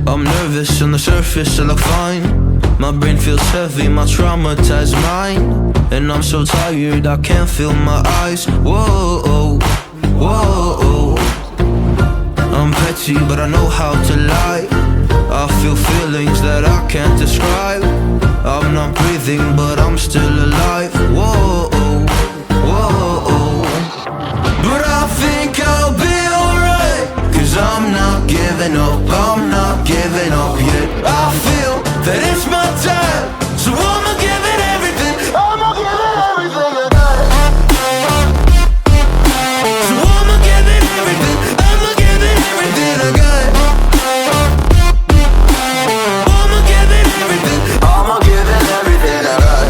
I'm nervous on the surface, I look fine. My brain feels heavy, my traumatized mind. And I'm so tired, I can't feel my eyes. Whoa, whoa. I'm petty, but I know how to lie. I feel feelings that I can't describe. I'm not breathing, but I'm still alive. Whoa, whoa. But I think I'll be alright, 'cause I'm not giving up, I'm not giving up yet. I feel that it's my time, so I'ma give it everything. I'ma give it everything I got. So I'ma give it everything. I'ma give it everything I got. I'ma give it everything. I'ma give it everything I got.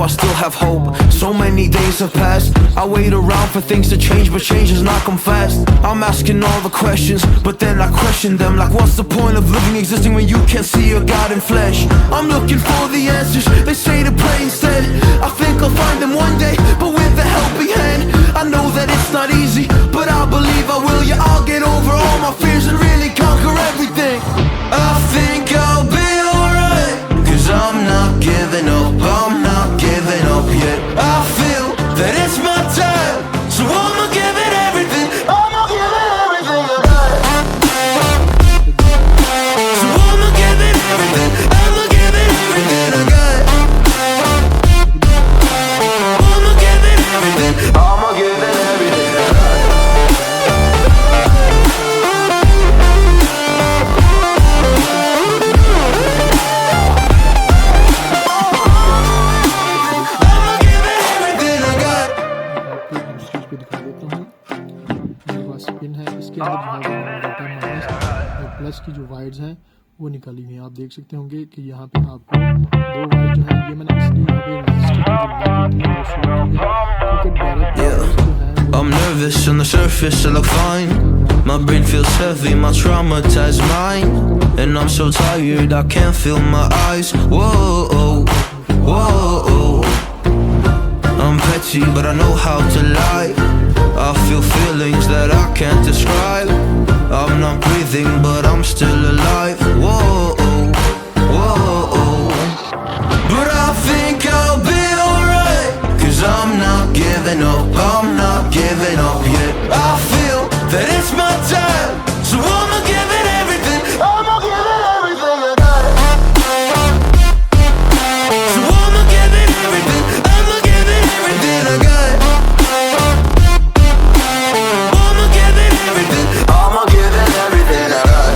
Still have hope. So many days have passed. I wait around for things to change, but change has not come fast. I'm asking all the questions, but then I question them. Like, what's the point of living, existing when you can't see your God in flesh? I'm looking for the answers, they say to pray instead. I think I'll find them one day, but with a helping hand. I know that it's not easy, but I believe I will. Yeah, I'll get over all my fears and really conquer everything. I think I'll be alright, 'cause I'm not giving up, I'm not giving up yet. I feel that it's my time, so I'ma give it everything. I'ma give it everything I got. So I'ma give it everything. I'ma give it everything I got. I'ma give it everything. I'ma give it everything I got. Plus की जो wires हैं वो निकाली हुई हैं। आप देख सकते होंगे कि यहाँ पे आपको दो वायर जो है, ये मैंने इसलिए यहाँ पे रजिस्टर की जो लैग होती है वो शो की है, क्योंकि डायरेक्ट जो है I'm nervous on the surface, I look fine. My brain feels heavy, my traumatized mind. And I'm so tired, I can't feel my eyes. Whoa, whoa. I'm petty, but I know how to lie. I feel feelings that I can't describe. I'm not breathing, but I'm still alive. Whoa, whoa. But I think I'll be alright, 'cause I'm not giving up, I'm not giving up yet. I feel that it's my time, so I'ma give it everything. I'ma give it everything I got. So I'ma give it everything. I'ma give it everything I got. I'ma give it everything. I'ma give it everything I got.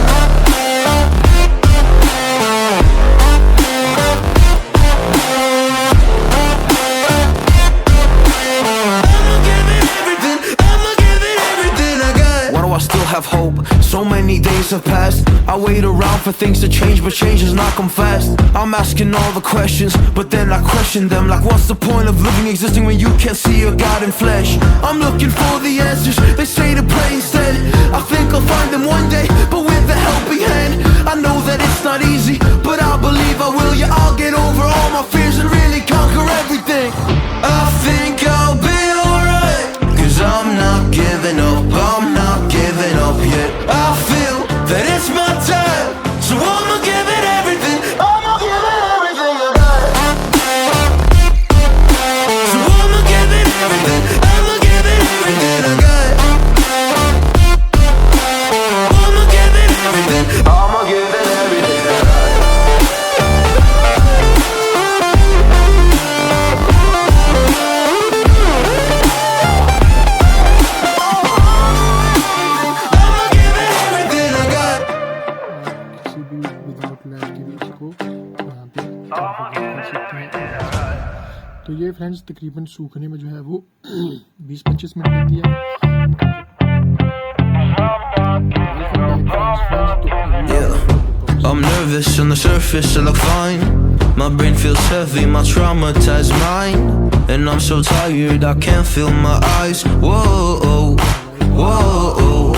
I'ma give it everything. I'ma give it everything I got. Why do I still have hope? So many days have passed. I wait around for things to change, but change has not come fast. I'm asking all the questions, but then I question them. Like, what's the point of living, existing when you can't see your God in flesh? I'm looking for the answers, they say to pray instead. I think I'll find them one day, but with a helping hand. I know that it's not easy, but I believe I will. Yeah, I'll get over all my fears and really conquer everything. I think I'll be alright, 'cause I'm not giving up, I'm not giving up yet. I feel that it's my time, so I'ma give it everything. I'ma give it everything I got. So I'ma give it everything. I'ma give it everything I got. I'ma give it everything. I'ma give it everything I got. तो ये friends तकरीबन सूखने में जो है वो 20-25 minute लगती है। I'm nervous on the surface, I look fine. My brain feels heavy, my traumatized mind. And I'm so tired, I can't feel my eyes. Whoa, whoa.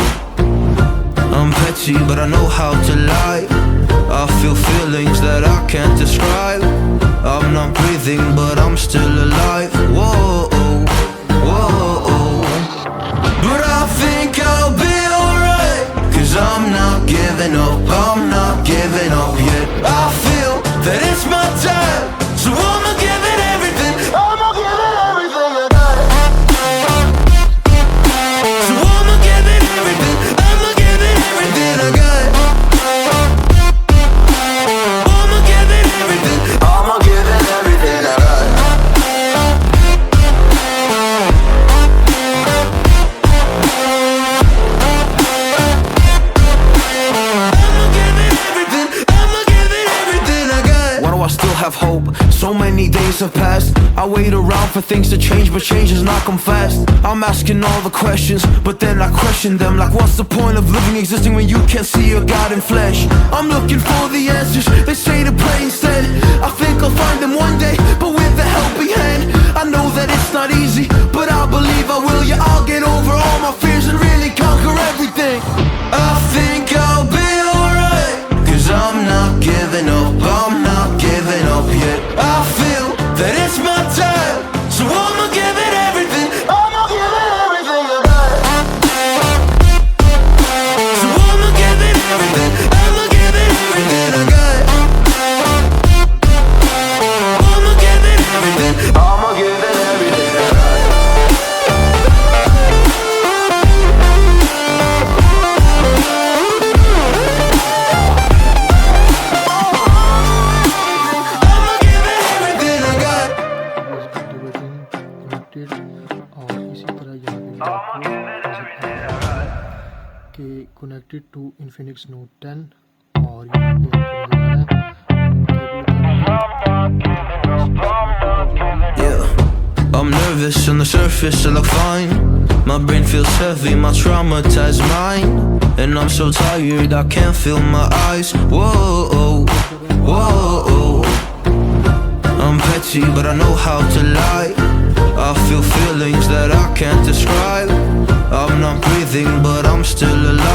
I'm petty, but I know how to lie. I feel feelings that I can't describe. I'm not breathing, but I'm still alive. Whoa, whoa. But I think I'll be alright, 'cause I'm not giving up, I'm not giving up yet. I feel that it's my time, so I'ma give it everything. I'ma give it everything I got. So I'ma give it everything, I'ma give it everything I got. I'ma give it everything, I'ma give it everything I got. I still have hope. So many days have passed. I wait around for things to change, but change has not come fast. I'm asking all the questions, but then I question them. Like, what's the point of living, existing when you can't see your God in flesh? I'm looking for the answers, they say to pray instead. I think I'll find them one day, but with a helping hand. I know that it's not easy, but I believe I will. Yeah, I'll get over all my fears and really conquer everything. I think I'll be alright, 'cause I'm not giving up, I'm not giving up yet. I feel that it's my time, so I'ma give it everything. I'ma give it everything I got. So I'ma give it everything, I'ma give it everything I got. I'ma give it everything, I'ma give it everything I got. कि connected to Infinix note 10 और यहाँ पे Yeah, I'm nervous on the surface, I look fine. My brain feels heavy, my traumatized mind. And I'm so tired, I can't feel my eyes. Whoa, whoa. I'm petty, but I know how to lie. I feel feelings that I can't describe. I'm not breathing, but I'm still alive.